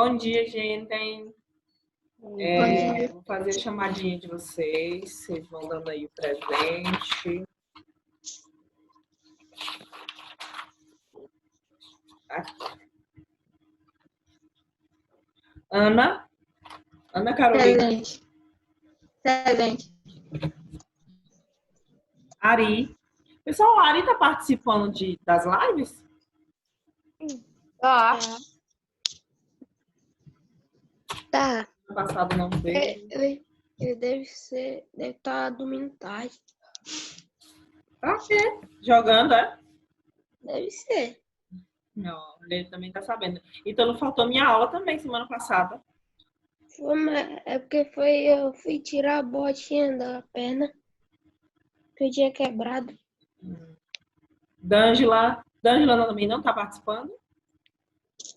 Bom dia, gente. Bom dia. Vou fazer a chamadinha de vocês. Vocês vão dando aí o presente. Ana Carolina. Presente. Ari. Pessoal, a Ari tá participando das lives? Tá. No passado não veio. Ele deve estar dormindo tarde. Tá quê? Jogando, é? Deve ser. Não, ele também tá sabendo. Então não faltou minha aula também semana passada. É porque eu fui tirar a botinha da perna que eu tinha quebrado. D'Angela também não tá participando?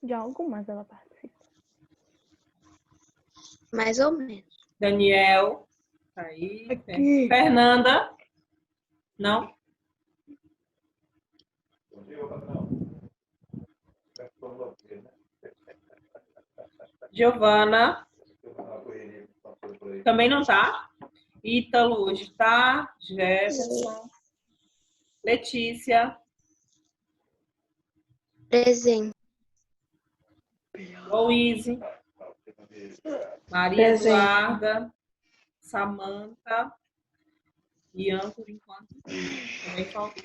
De algumas ela participa. Mais ou menos. Daniel, tá aí. Aqui. Fernanda? Não? Giovana? Também não tá? Ítalo hoje tá. Jefferson? Letícia? Presente. Louise? Maria Presente. Eduarda? Samanta? Ian, por enquanto, também faltou.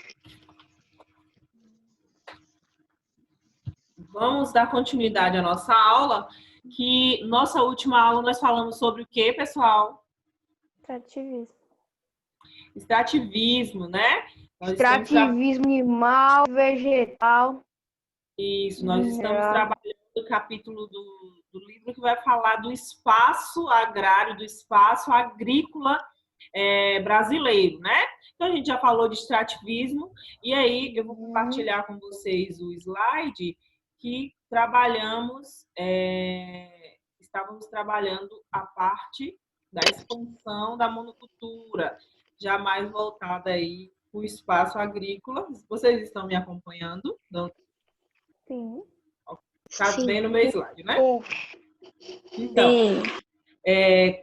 Vamos dar continuidade à nossa aula, que nossa última aula nós falamos sobre o que, pessoal? Extrativismo. Extrativismo, né? Extrativismo animal, vegetal. Isso, nós estamos trabalhando o capítulo do livro que vai falar do espaço agrário, do espaço agrícola brasileiro, né? Então, a gente já falou de extrativismo, e aí eu vou compartilhar com vocês o slide que estávamos trabalhando a parte da expansão da monocultura, já mais voltada aí para o espaço agrícola. Vocês estão me acompanhando? Sim. Tá vendo o meu slide, né? Então,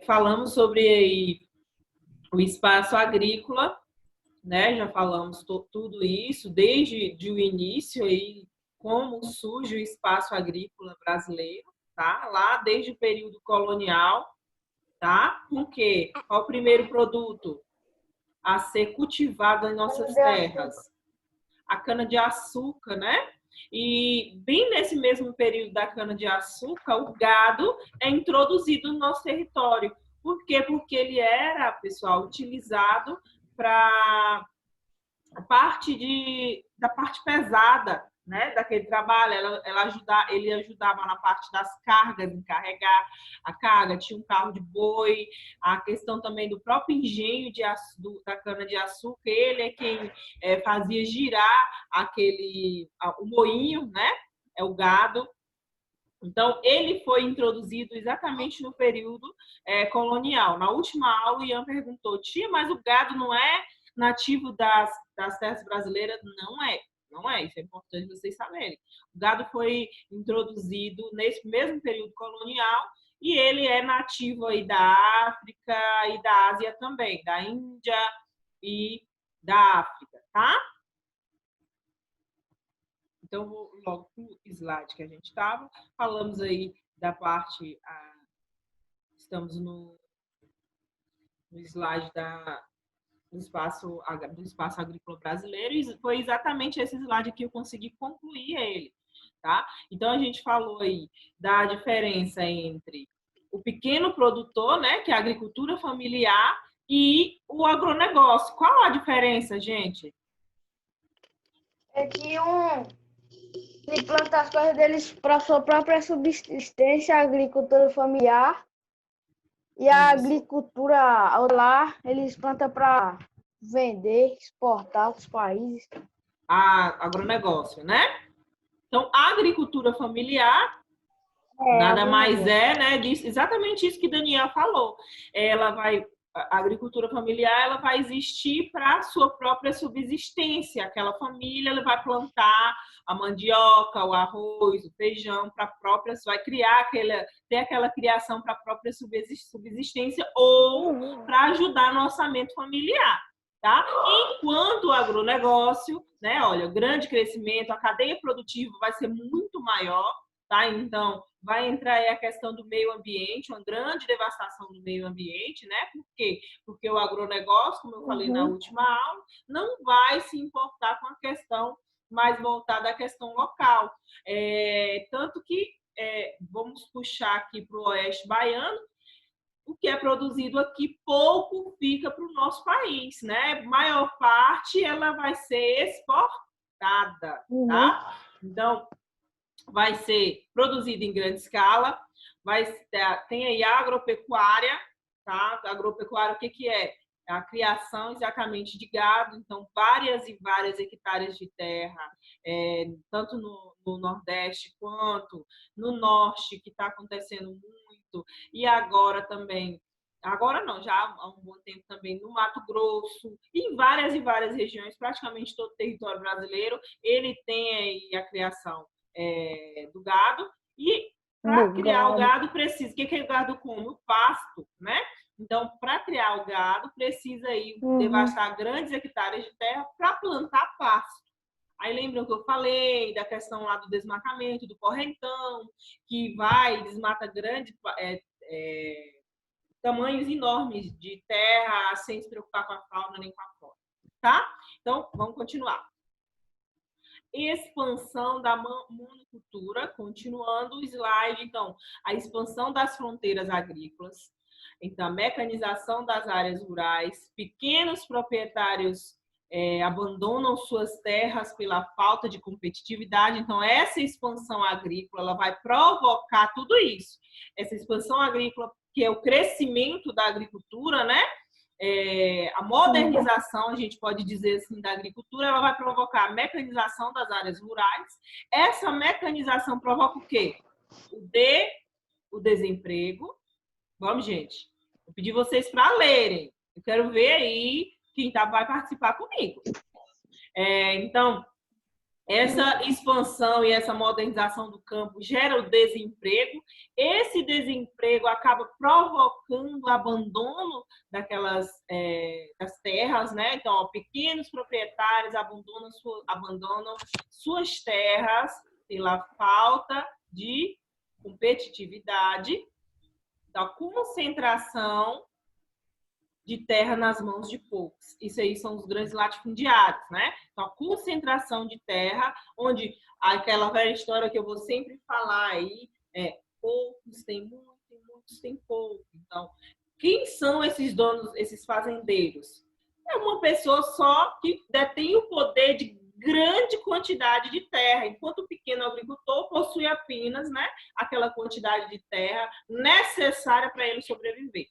falamos sobre aí o espaço agrícola, né? Já falamos tudo isso desde o início aí, como surge o espaço agrícola brasileiro, tá? Lá desde o período colonial, tá? Com quê? Qual o primeiro produto a ser cultivado em nossas terras? A cana-de-açúcar, né? E bem nesse mesmo período da cana-de-açúcar, o gado é introduzido no nosso território. Por quê? Porque ele era, pessoal, utilizado para da parte pesada, né, daquele trabalho. Ele ajudava na parte das cargas, em carregar a carga, tinha um carro de boi, a questão também do próprio engenho da cana-de-açúcar, ele é quem fazia girar o moinho, né, é o gado. Então, ele foi introduzido exatamente no período colonial. Na última aula, o Ian perguntou: tia, mas o gado não é nativo das terras brasileiras? Não é. Isso é importante vocês saberem. O gado foi introduzido nesse mesmo período colonial e ele é nativo aí da África e da Ásia também, da Índia e da África, tá? Então, vou logo para o slide que a gente estava. Falamos aí da parte... estamos no slide do espaço agrícola brasileiro, e foi exatamente esse slide que eu consegui concluir ele, tá? Então, a gente falou aí da diferença entre o pequeno produtor, né, que é a agricultura familiar, e o agronegócio. Qual a diferença, gente? É que ele planta as coisas deles para sua própria subsistência, a agricultura familiar. E a agricultura lá, eles plantam para vender, exportar para os países. Agronegócio, né? Então, a agricultura familiar nada mais né? Exatamente isso que Daniel falou. Ela vai a agricultura familiar ela vai existir para a sua própria subsistência. Aquela família ela vai plantar a mandioca, o arroz, o feijão para a própria, vai criar ter aquela criação para a própria subsistência ou para ajudar no orçamento familiar. Tá? Enquanto o agronegócio, né, olha, o grande crescimento, a cadeia produtiva vai ser muito maior, tá? Então, vai entrar aí a questão do meio ambiente, uma grande devastação do meio ambiente, né? Por quê? Porque o agronegócio, como eu falei na última aula, não vai se importar com a questão mais voltada à questão local. Tanto que, vamos puxar aqui para o oeste baiano, o que é produzido aqui pouco fica para o nosso país, né? Maior parte ela vai ser exportada, tá? Então, vai ser produzido em grande escala, tem aí a agropecuária, tá? Agropecuária, o que é? É a criação exatamente de gado, então várias e várias hectares de terra, tanto no Nordeste quanto no Norte, que está acontecendo muito, e agora também, agora não, já há um bom tempo também no Mato Grosso, em várias e várias regiões, praticamente todo o território brasileiro, ele tem aí a criação do gado, e para criar o gado precisa, o que o gado come? O pasto, né? Então, para criar o gado, precisa aí devastar grandes hectares de terra para plantar pasto. Aí lembram que eu falei da questão lá do desmatamento, do correntão, que desmata grandes tamanhos enormes de terra sem se preocupar com a fauna nem com a flora, tá? Então, vamos continuar. Expansão da monocultura, continuando o slide, então, a expansão das fronteiras agrícolas, então, a mecanização das áreas rurais, pequenos proprietários abandonam suas terras pela falta de competitividade, então, essa expansão agrícola, ela vai provocar tudo isso, essa expansão agrícola, que é o crescimento da agricultura, né? A modernização, a gente pode dizer assim, da agricultura, ela vai provocar a mecanização das áreas rurais. Essa mecanização provoca o quê? O desemprego. Vamos, gente. Vou pedir vocês para lerem. Eu quero ver aí quem vai participar comigo. Então, essa expansão e essa modernização do campo gera o desemprego. Esse desemprego acaba provocando o abandono das terras, né? Então, pequenos proprietários abandonam suas terras pela falta de competitividade, da concentração de terra nas mãos de poucos. Isso aí são os grandes latifundiários, né? Então, a concentração de terra, onde aquela velha história que eu vou sempre falar aí, poucos têm muito e muitos têm pouco. Então, quem são esses donos, esses fazendeiros? É uma pessoa só que detém o poder de grande quantidade de terra, enquanto o pequeno agricultor possui apenas, né, aquela quantidade de terra necessária para ele sobreviver,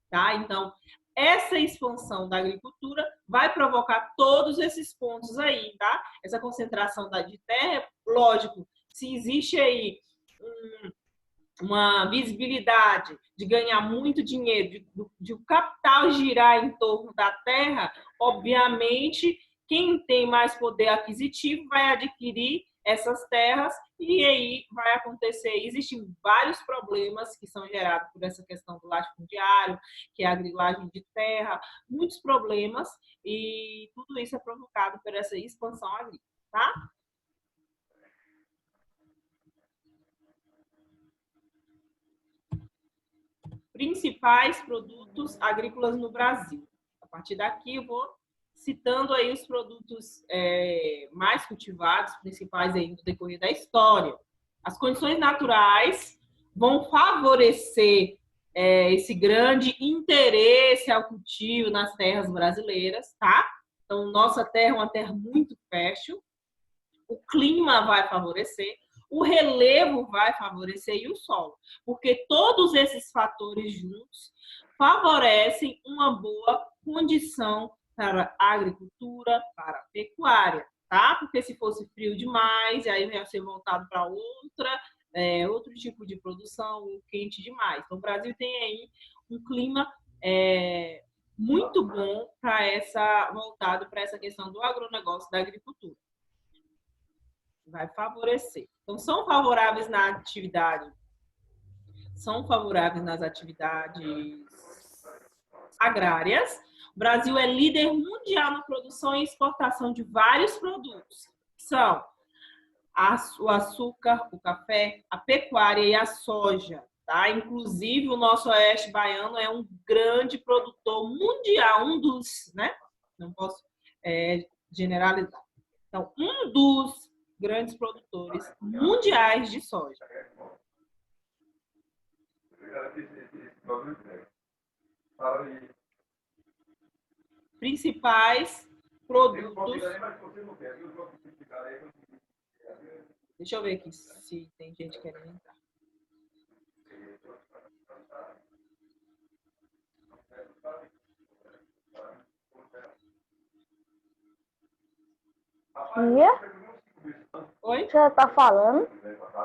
tá? Então, essa expansão da agricultura vai provocar todos esses pontos aí, tá? Essa concentração de terra, lógico, se existe aí uma visibilidade de ganhar muito dinheiro, de o capital girar em torno da terra, obviamente, quem tem mais poder aquisitivo vai adquirir essas terras e aí vai acontecer. Existem vários problemas que são gerados por essa questão do latifundiário, que é a grilagem de terra, muitos problemas, e tudo isso é provocado por essa expansão agrícola, tá? Principais produtos agrícolas no Brasil. A partir daqui eu vou citando aí os produtos mais cultivados, principais aí no decorrer da história. As condições naturais vão favorecer esse grande interesse ao cultivo nas terras brasileiras, tá? Então, nossa terra é uma terra muito fértil, o clima vai favorecer, o relevo vai favorecer e o solo, porque todos esses fatores juntos favorecem uma boa condição para a agricultura, para a pecuária, tá? Porque se fosse frio demais, aí vai ser voltado para outro tipo de produção, quente demais. Então, o Brasil tem aí um clima muito bom voltado para essa questão do agronegócio, da agricultura. Vai favorecer. Então, são favoráveis na atividade, são favoráveis nas atividades agrárias. O Brasil é líder mundial na produção e exportação de vários produtos, que são o açúcar, o café, a pecuária e a soja. Tá? Inclusive, o nosso oeste baiano é um grande produtor mundial, um dos, né? Não posso generalizar. Então, um dos grandes produtores mundiais de soja. Principais produtos. Deixa eu ver aqui se tem gente querendo entrar. Oi? Você já tá falando?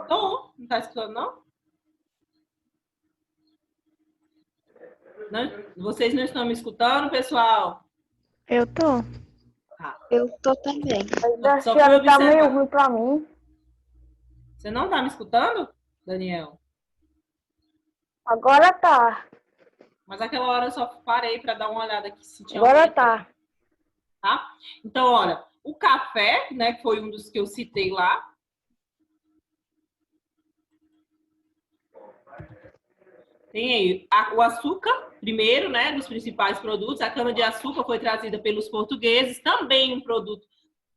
Não, não tá escutando, não? Vocês não estão me escutando, pessoal? Eu tô. Tá. Eu tô também. Só fui observar. Tá meio ruim pra mim. Você não tá me escutando, Daniel? Agora tá. Mas aquela hora eu só parei para dar uma olhada aqui se tinha Agora alguém. tá. Tá? Então, olha, o café, né, que foi um dos que eu citei lá. Tem aí o açúcar, primeiro, né, dos principais produtos. A cana-de-açúcar foi trazida pelos portugueses, também um produto.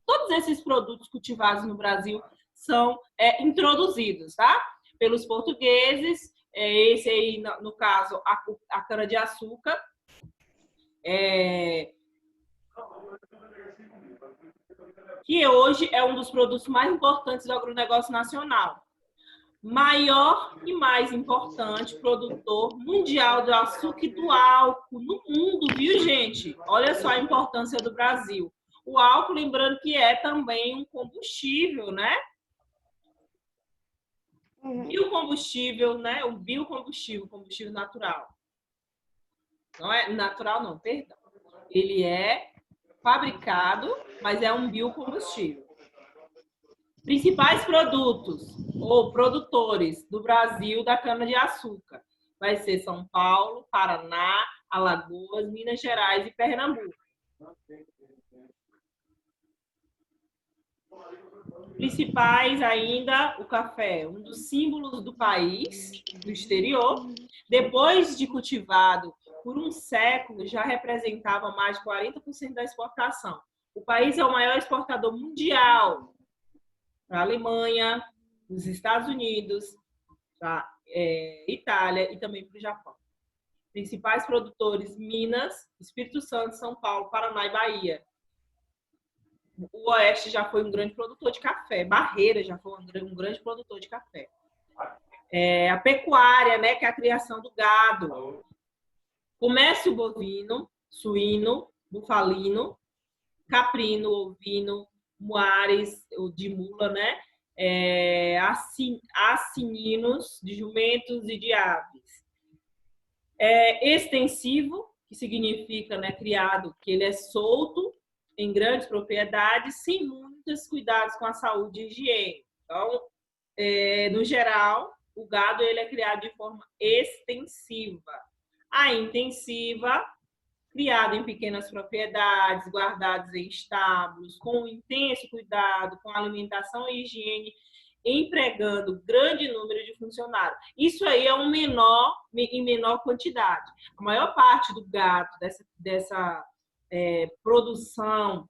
Todos esses produtos cultivados no Brasil são introduzidos, tá? Pelos portugueses. Esse aí, no caso, a cana-de-açúcar. Que hoje é um dos produtos mais importantes do agronegócio nacional. Maior e mais importante produtor mundial do açúcar e do álcool no mundo, viu, gente? Olha só a importância do Brasil. O álcool, lembrando que é também um combustível, né? Biocombustível, né? O biocombustível, combustível natural. Não é natural, não, perdão. Ele é fabricado, mas é um biocombustível. Principais produtos ou produtores do Brasil da cana-de-açúcar. Vai ser São Paulo, Paraná, Alagoas, Minas Gerais e Pernambuco. Principais ainda, o café, um dos símbolos do país, do exterior. Depois de cultivado por um século, já representava mais de 40% da exportação. O país é o maior exportador mundial para a Alemanha, os Estados Unidos, para Itália e também para o Japão. Principais produtores: Minas, Espírito Santo, São Paulo, Paraná e Bahia. O Oeste já foi um grande produtor de café. Barreira já foi um grande produtor de café. A pecuária, né, que é a criação do gado. Comércio bovino, suíno, bufalino, caprino, ovino, muares, de mula, né? Assininos, de jumentos e de aves. Extensivo, que significa, né, criado, que ele é solto em grandes propriedades, sem muitos cuidados com a saúde e higiene. Então, no geral, o gado ele é criado de forma extensiva. A intensiva, criado em pequenas propriedades, guardados em estábulos, com intenso cuidado, com alimentação e higiene, empregando grande número de funcionários. Isso aí é em menor quantidade. A maior parte do gado, dessa produção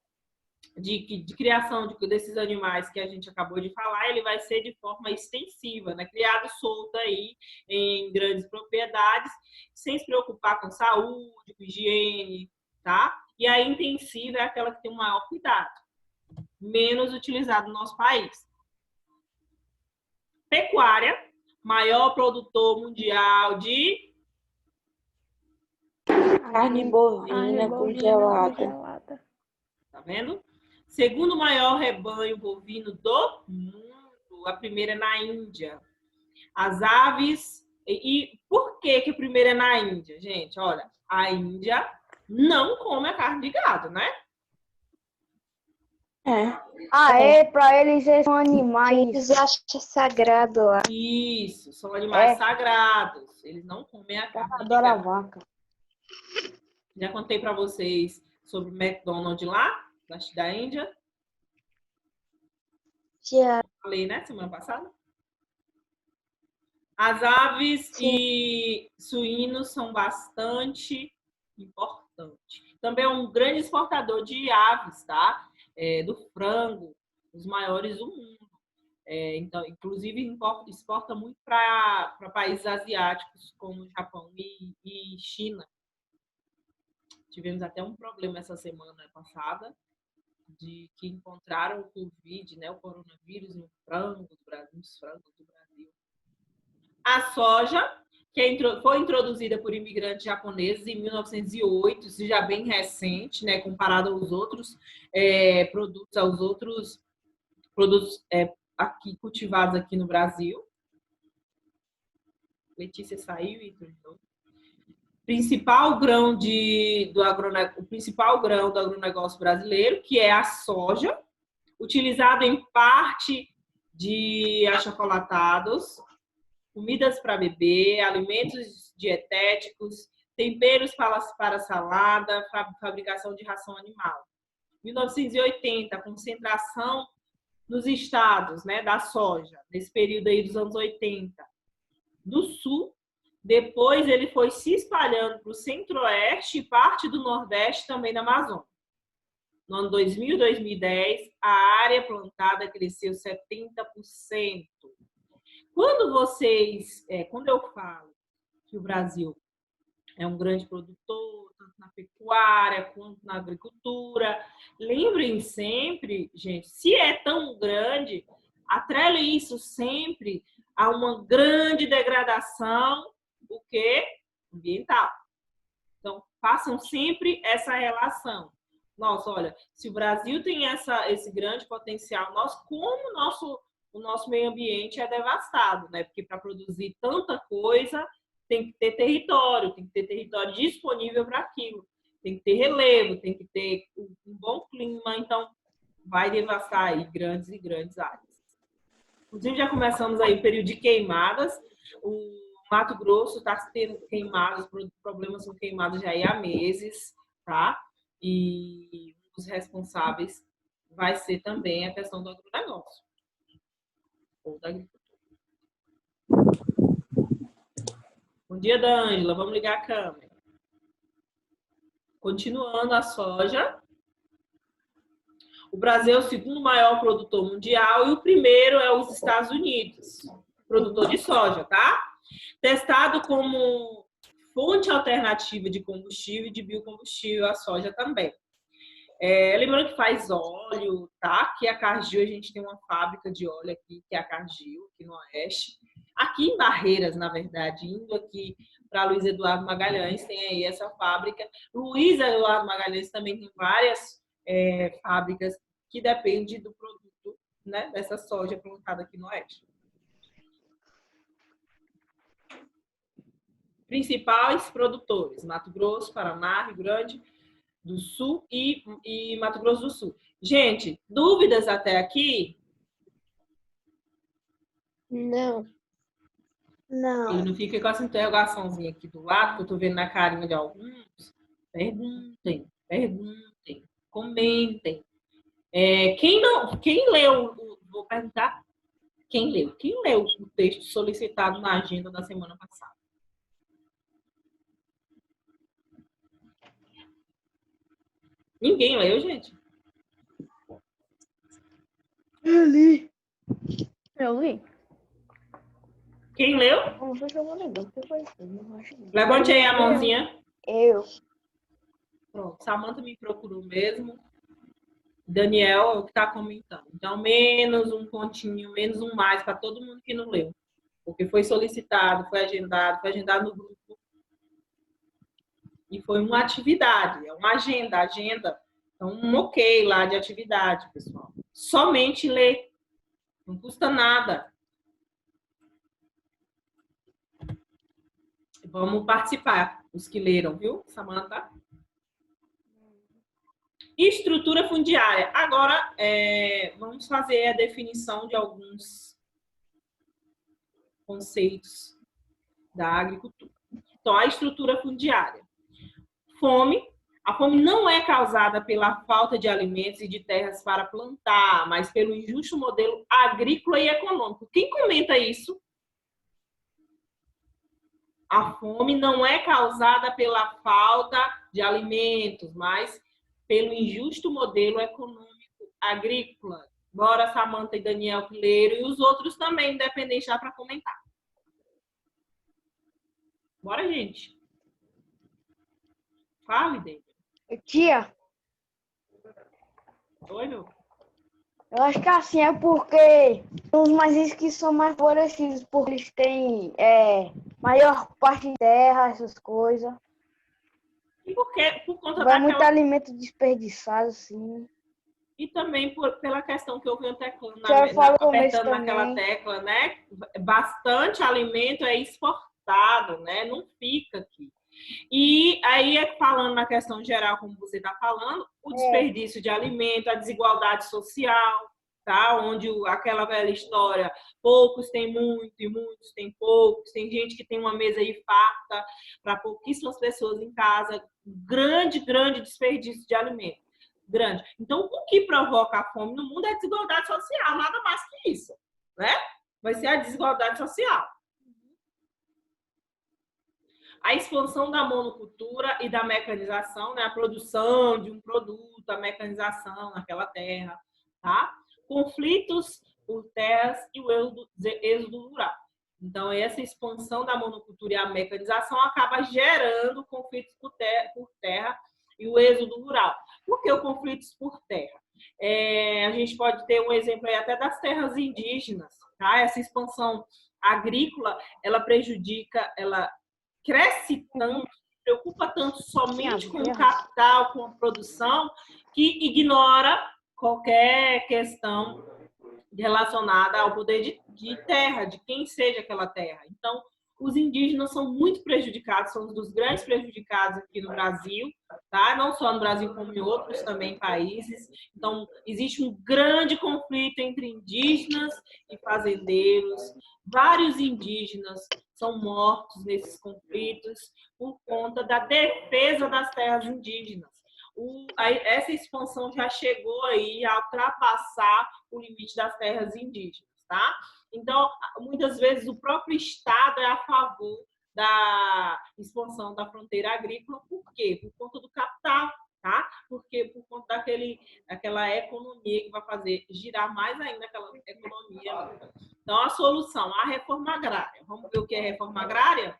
de criação desses animais que a gente acabou de falar, ele vai ser de forma extensiva, né? Criado solto aí em grandes propriedades, sem se preocupar com saúde, com higiene, tá? E a intensiva é aquela que tem o maior cuidado, menos utilizado no nosso país. Pecuária, maior produtor mundial de carne bovina congelada. Tá vendo? Segundo maior rebanho bovino do mundo, a primeira é na Índia. As aves. E por que a primeira é na Índia, gente? Olha, a Índia não come a carne de gado, né? Para eles são animais. Eles acham sagrado lá. Isso, são animais É. sagrados. Eles não comem a carne de Adora gado. vaca. Já contei para vocês sobre o McDonald's lá, da Índia. Já. Falei, né, semana passada? As aves e suínos são bastante importantes. Também é um grande exportador de aves, tá? Do frango, os maiores do mundo. Então, inclusive, exporta muito para países asiáticos, como Japão e China. Tivemos até um problema essa semana passada, de que encontraram o Covid, né, o coronavírus, nos frangos do Brasil. A soja, que foi introduzida por imigrantes japoneses em 1908, isso já bem recente, né, comparado aos outros produtos aqui cultivados aqui no Brasil. Letícia saiu e entrou. O principal grão do agronegócio brasileiro, que é a soja, utilizado em parte de achocolatados, comidas para beber, alimentos dietéticos, temperos para salada, fabricação de ração animal. 1980, a concentração nos estados, né, da soja, nesse período aí dos anos 80, do sul. Depois ele foi se espalhando para o centro-oeste e parte do nordeste também da Amazônia. No ano 2000 e 2010, a área plantada cresceu 70%. Quando eu falo que o Brasil é um grande produtor, tanto na pecuária quanto na agricultura, lembrem sempre, gente, se é tão grande, atrele isso sempre a uma grande degradação, o quê? Ambiental. Então, façam sempre essa relação. Nossa, olha, se o Brasil tem esse grande potencial, o nosso meio ambiente é devastado, né? Porque para produzir tanta coisa, tem que ter território disponível para aquilo. Tem que ter relevo, tem que ter um bom clima, então vai devastar aí grandes e grandes áreas. Inclusive, já começamos aí o período de queimadas. O Mato Grosso está tendo queimadas, problemas com queimadas já há meses, tá? E um dos responsáveis vai ser também a questão do agronegócio ou da agricultura. Bom dia, D'Ângela. Vamos ligar a câmera. Continuando a soja. O Brasil é o segundo maior produtor mundial e o primeiro é os Estados Unidos, produtor de soja, tá? Testado como fonte alternativa de combustível e de biocombustível, a soja também. Lembrando que faz óleo, tá? Aqui a Cargill, a gente tem uma fábrica de óleo aqui, que é a Cargill, aqui no Oeste. Aqui em Barreiras, na verdade, indo aqui para Luiz Eduardo Magalhães, tem aí essa fábrica. Luiz Eduardo Magalhães também tem várias fábricas que dependem do produto, né, dessa soja plantada aqui no Oeste. Principais produtores: Mato Grosso, Paraná, Rio Grande do Sul e Mato Grosso do Sul. Gente, dúvidas até aqui? Não. Ele não fica com essa interrogaçãozinha aqui do lado, que eu tô vendo na carinha de alguns. Perguntem, comentem. Quem leu, vou perguntar, quem leu o texto solicitado na agenda da semana passada? Ninguém leu, gente? Eu li. Eu li. Quem leu? Não sei se eu vou ler, não. Levante aí a mãozinha. Eu. Pronto, Samanta me procurou mesmo. Daniel é o que está comentando. Então, menos um pontinho, menos um mais para todo mundo que não leu. Porque foi solicitado, foi agendado no grupo. E foi uma atividade, é uma agenda. Então, um ok lá de atividade, pessoal. Somente ler. Não custa nada. Vamos participar, os que leram, viu, Samanta? Estrutura fundiária. Agora, vamos fazer a definição de alguns conceitos da agricultura. Então, a estrutura fundiária. Fome. A fome não é causada pela falta de alimentos e de terras para plantar, mas pelo injusto modelo agrícola e econômico. Quem comenta isso? A fome não é causada pela falta de alimentos, mas pelo injusto modelo econômico agrícola. Bora, Samanta e Daniel Pileiro e os outros também, independente, dá para comentar. Bora, gente. Fale, David. Tia, Oi, meu. eu acho que assim é porque os mais ricos que são mais favorecidos, porque eles têm maior parte de terra, essas coisas. E por conta Vai muito daquela... alimento desperdiçado, assim. E também pela questão que eu venho teclando, apertando naquela tecla, né? Bastante alimento é exportado, né? Não fica aqui. E aí, falando na questão geral, como você está falando, o desperdício de alimento, a desigualdade social, tá? Onde aquela velha história, poucos têm muito e muitos têm poucos, tem gente que tem uma mesa aí farta para pouquíssimas pessoas em casa, grande desperdício de alimento. Grande. Então, o que provoca a fome no mundo é a desigualdade social, nada mais que isso, né? Vai ser a desigualdade social. A expansão da monocultura e da mecanização, né? A produção de um produto, a mecanização naquela terra, tá? Conflitos por terras e o êxodo rural. Então, essa expansão da monocultura e a mecanização acaba gerando conflitos por terra e o êxodo rural. Por que o conflitos por terra? A gente pode ter um exemplo aí até das terras indígenas, tá? Essa expansão agrícola, ela prejudica, ela cresce tanto, se preocupa tanto somente com o capital, com a produção, que ignora qualquer questão relacionada ao poder de terra, de quem seja aquela terra. Então, os indígenas são muito prejudicados, são um dos grandes prejudicados aqui no Brasil, tá? Não só no Brasil, como em outros também países. Então, existe um grande conflito entre indígenas e fazendeiros. Vários indígenas são mortos nesses conflitos por conta da defesa das terras indígenas. Essa expansão já chegou aí a ultrapassar o limite das terras indígenas, tá? Então, muitas vezes o próprio Estado é a favor da expansão da fronteira agrícola. Por quê? Por conta do capital, tá? Porque por conta daquela economia que vai fazer girar mais ainda aquela economia. Então, a solução, a reforma agrária. Vamos ver o que é reforma agrária?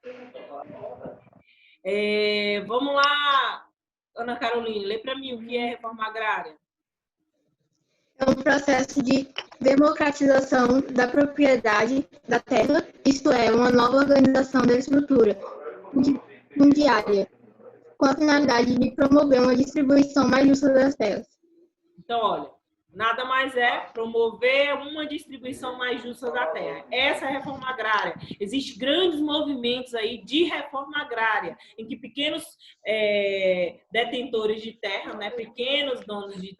Vamos lá, Ana Carolina, lê para mim o que é reforma agrária. É um processo de democratização da propriedade da terra, isto é, uma nova organização da estrutura fundiária, com a finalidade de promover uma distribuição mais justa das terras. Então, olha, nada mais é promover uma distribuição mais justa da terra. Essa é a reforma agrária. Existem grandes movimentos aí de reforma agrária, em que pequenos detentores de terra, né, pequenos donos de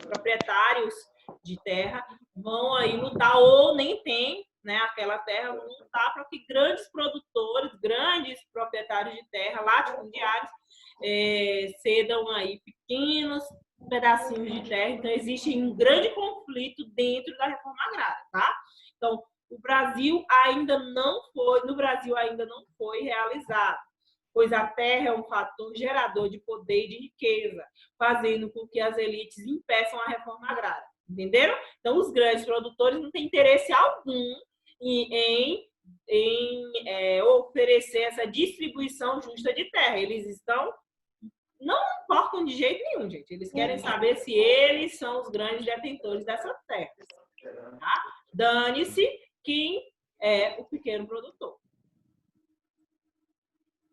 proprietários de terra, vão aí lutar, ou nem tem, né, aquela terra, vão lutar para que grandes produtores, grandes proprietários de terra, latifundiários, cedam aí pequenos pedacinhos de terra. Então, existe um grande conflito dentro da reforma agrária, tá? Então, no Brasil ainda não foi realizado, pois a terra é um fator gerador de poder e de riqueza, fazendo com que as elites impeçam a reforma agrária. Entenderam? Então, os grandes produtores não têm interesse algum em oferecer essa distribuição justa de terra. Eles não importam de jeito nenhum, gente. Eles querem saber se eles são os grandes detentores dessas terras. Tá? Dane-se quem é o pequeno produtor.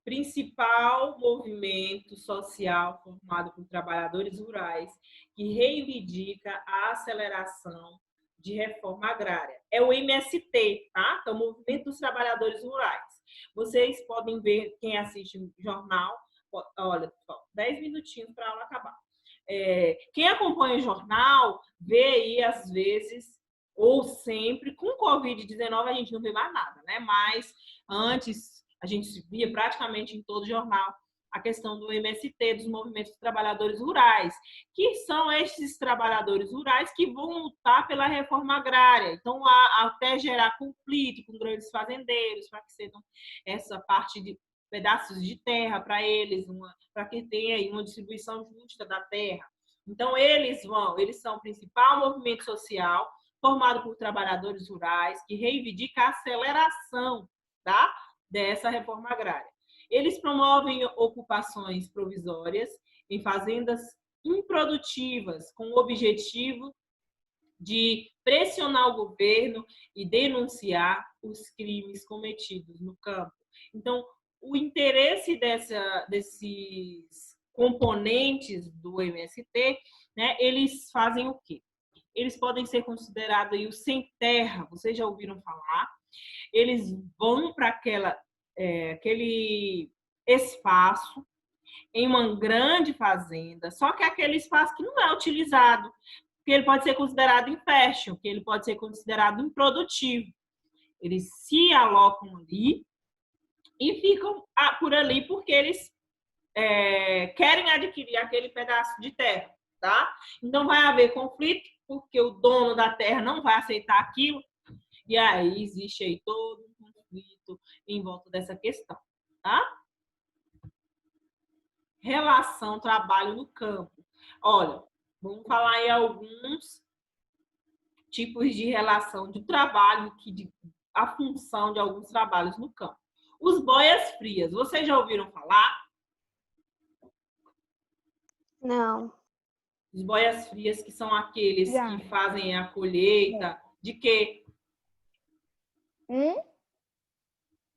Principal movimento social formado por trabalhadores rurais que reivindica a aceleração de reforma agrária. É o MST, tá? Então, o Movimento dos Trabalhadores Rurais. Vocês podem ver, quem assiste o jornal, olha, 10 minutinhos para a aula acabar. Quem acompanha o jornal vê aí, às vezes, ou sempre, com Covid-19 a gente não vê mais nada, né? Mas antes a gente via praticamente em todo jornal a questão do MST, dos movimentos dos trabalhadores rurais, que são esses trabalhadores rurais que vão lutar pela reforma agrária. Então, até gerar conflito com grandes fazendeiros, para que cedam essa parte de pedaços de terra para eles, para que tenha aí uma distribuição justa da terra. Então, eles são o principal movimento social formado por trabalhadores rurais que reivindica a aceleração, tá, dessa reforma agrária. Eles promovem ocupações provisórias em fazendas improdutivas, com o objetivo de pressionar o governo e denunciar os crimes cometidos no campo. Então, o interesse desses componentes do MST, né, eles fazem o quê? Eles podem ser considerados aí os sem terra, vocês já ouviram falar? Eles vão para aquele espaço em uma grande fazenda, só que é aquele espaço que não é utilizado, porque ele pode ser considerado infértil, que ele pode ser considerado improdutivo. Eles se alocam ali e ficam por ali porque eles querem adquirir aquele pedaço de terra, tá? Então vai haver conflito, porque o dono da terra não vai aceitar aquilo, e aí existe aí todo um conflito em volta dessa questão, tá? Relação trabalho no campo. Olha, vamos falar em alguns tipos de relação de trabalho, a função de alguns trabalhos no campo. Os boias frias, vocês já ouviram falar? Não. Os boias frias, que são aqueles que fazem a colheita, de quê?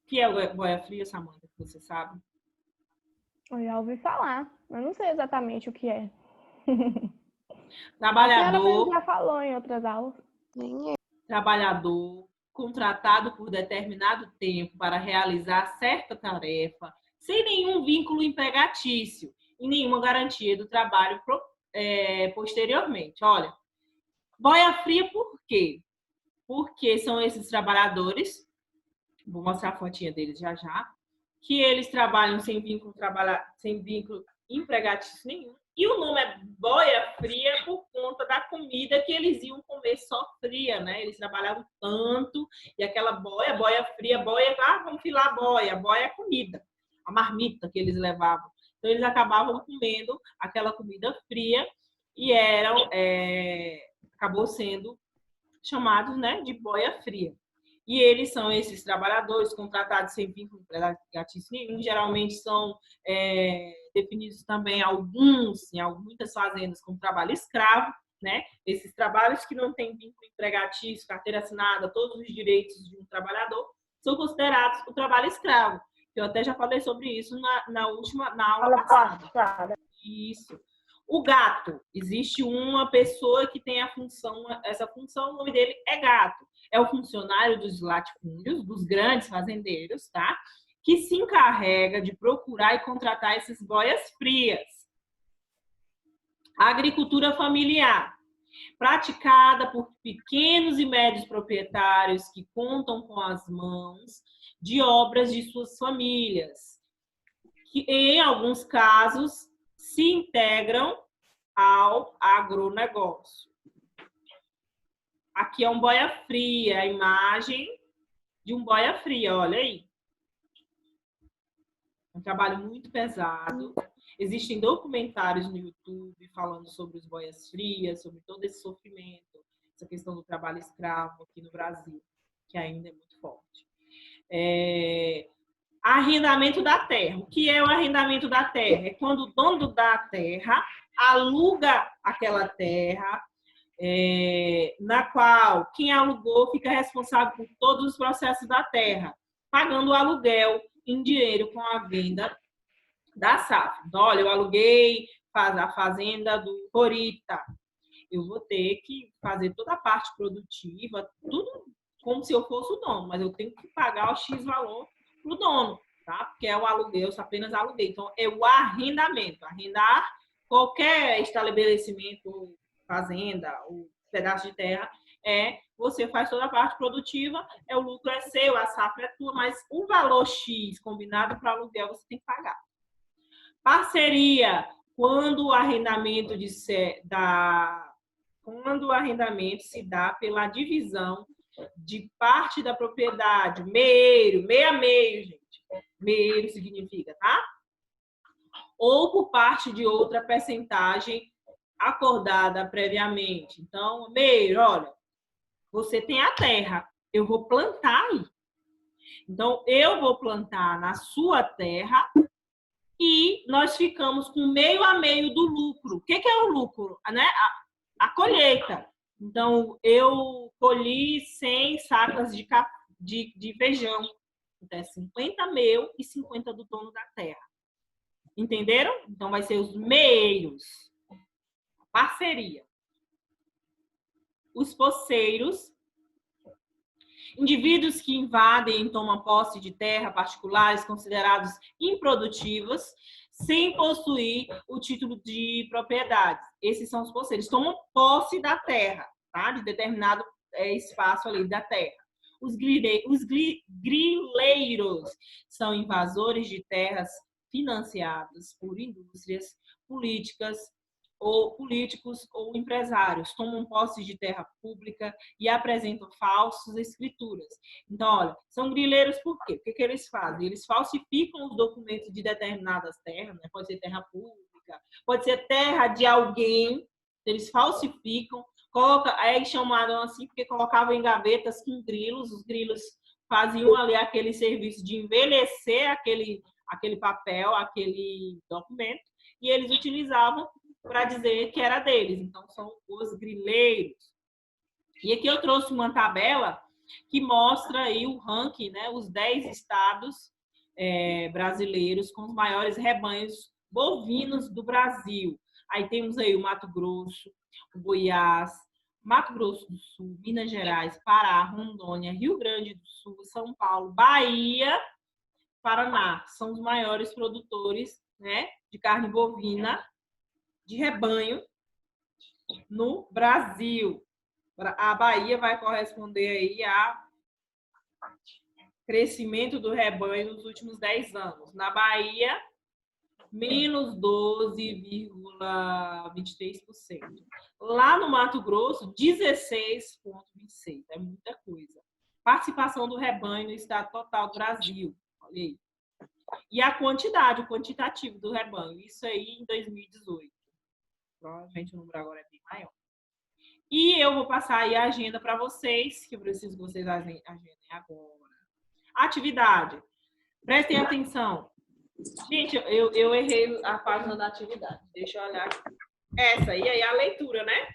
Que é o boia fria, Samanta, que você sabe? Eu já ouvi falar, mas não sei exatamente o que é. Trabalhador. A senhora já falou em outras aulas. Trabalhador contratado por determinado tempo para realizar certa tarefa, sem nenhum vínculo empregatício e nenhuma garantia do trabalho posteriormente. Olha, boia fria por quê? Porque são esses trabalhadores, vou mostrar a fotinha deles já já, que eles trabalham sem vínculo empregatício nenhum. E o nome é boia fria por conta da comida que eles iam comer só fria, né? Eles trabalhavam tanto, e aquela boia fria, vamos filar boia é comida, a marmita que eles levavam. Então, eles acabavam comendo aquela comida fria e acabou sendo chamados, né, de boia fria. E eles são esses trabalhadores contratados sem vínculo empregatício nenhum, geralmente são definidos também em muitas fazendas como trabalho escravo, né? Esses trabalhos que não têm vínculo empregatício, carteira assinada, todos os direitos de um trabalhador, são considerados o trabalho escravo. Eu até já falei sobre isso na aula passada. Isso. O gato, existe uma pessoa que tem essa função, o nome dele é gato. É o funcionário dos latifúndios, dos grandes fazendeiros, tá? Que se encarrega de procurar e contratar essas boias frias. A agricultura familiar, praticada por pequenos e médios proprietários que contam com as mãos de obras de suas famílias, que em alguns casos se integram ao agronegócio. Aqui é um boia fria, a imagem de um boia fria, olha aí. Um trabalho muito pesado. Existem documentários no YouTube falando sobre os boias frias, sobre todo esse sofrimento, essa questão do trabalho escravo aqui no Brasil, que ainda é muito forte. Arrendamento da terra. O que é o arrendamento da terra? É quando o dono da terra aluga aquela terra, na qual quem alugou fica responsável por todos os processos da terra, pagando o aluguel em dinheiro com a venda da safra. Então, olha, eu aluguei a fazenda do Corita. Eu vou ter que fazer toda a parte produtiva, tudo como se eu fosse o dono, mas eu tenho que pagar o X valor para o dono, tá? Porque é o aluguel, eu apenas aluguei. Então, é o arrendamento. Arrendar qualquer estabelecimento, fazenda, ou pedaço de terra, você faz toda a parte produtiva, o lucro é seu, a safra é tua, mas o valor X combinado para aluguel você tem que pagar. Parceria, quando o arrendamento se dá pela divisão de parte da propriedade, meio a meio, gente. Meio significa, tá? Ou por parte de outra percentagem acordada previamente. Então, meio, olha, você tem a terra, eu vou plantar aí. Então, eu vou plantar na sua terra e nós ficamos com meio a meio do lucro. O que é o lucro? Né? A colheita. Então, eu colhi 100 sacas de feijão. Então, é 50 meu e 50 do dono da terra. Entenderam? Então, vai ser os meios. Parceria. Os poceiros. Indivíduos que invadem e tomam posse de terra particulares considerados improdutivas, sem possuir o título de propriedade. Esses são os poceiros. Tomam posse da terra, tá? De determinado espaço ali da terra. Os grileiros são invasores de terras financiadas por indústrias políticos ou empresários, tomam posse de terra pública e apresentam falsas escrituras. Então, olha, são grileiros por quê? O que eles fazem? Eles falsificam os documentos de determinadas terras, né? Pode ser terra pública, pode ser terra de alguém, eles falsificam, chamaram assim porque colocavam em gavetas com grilos, os grilos faziam ali aquele serviço de envelhecer aquele papel, aquele documento, e eles utilizavam para dizer que era deles. Então, são os grileiros. E aqui eu trouxe uma tabela que mostra aí o ranking, né? Os 10 estados brasileiros com os maiores rebanhos bovinos do Brasil. Aí temos aí o Mato Grosso, o Goiás, Mato Grosso do Sul, Minas Gerais, Pará, Rondônia, Rio Grande do Sul, São Paulo, Bahia, Paraná. São os maiores produtores, né, de carne bovina de rebanho no Brasil. A Bahia vai corresponder aí a crescimento do rebanho nos últimos 10 anos. Na Bahia, menos 12,23%. Lá no Mato Grosso, 16,26%. É muita coisa. Participação do rebanho no estado total do Brasil. Olha aí. E a quantidade, o quantitativo do rebanho. Isso aí em 2018. Provavelmente o número agora é bem maior. E eu vou passar aí a agenda para vocês, que eu preciso que vocês agendem agora. Atividade. Prestem atenção. Gente, eu errei a página da atividade. Deixa eu olhar aqui. Essa aí é a leitura, né?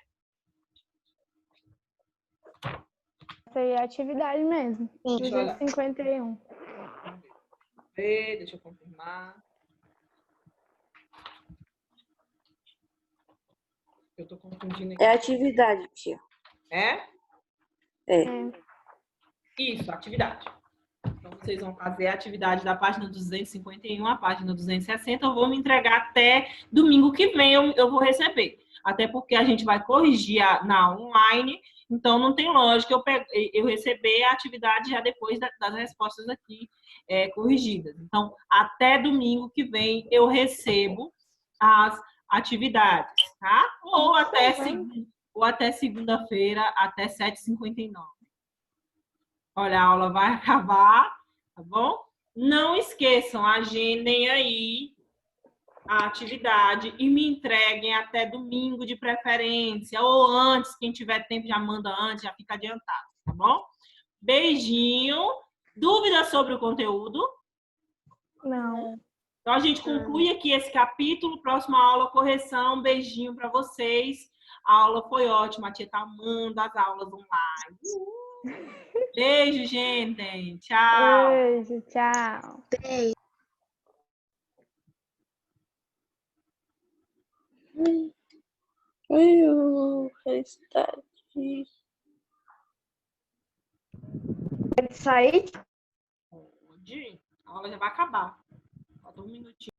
Essa aí é a atividade mesmo. 251. Deixa eu confirmar. Eu tô confundindo aqui. É atividade, tia. É? É. Isso, atividade. Então, vocês vão fazer a atividade da página 251 à página 260. Eu vou me entregar até domingo que vem, eu vou receber. Até porque a gente vai corrigir na online, então não tem lógica eu receber a atividade já depois das respostas aqui corrigidas. Então, até domingo que vem eu recebo as atividades, tá? Ou até segunda-feira, até 7h59. Olha, a aula vai acabar, tá bom? Não esqueçam, agendem aí a atividade e me entreguem até domingo de preferência, ou antes, quem tiver tempo já manda antes, já fica adiantado, tá bom? Beijinho. Dúvidas sobre o conteúdo? Não. Então, a gente conclui aqui esse capítulo. Próxima aula, correção. Beijinho para vocês. A aula foi ótima. A tia tá amando as aulas online. Beijo, gente. Tchau. Beijo, tchau. Beijo. Felicidade. Pode sair? Pode. A aula já vai acabar. Falta um minutinho.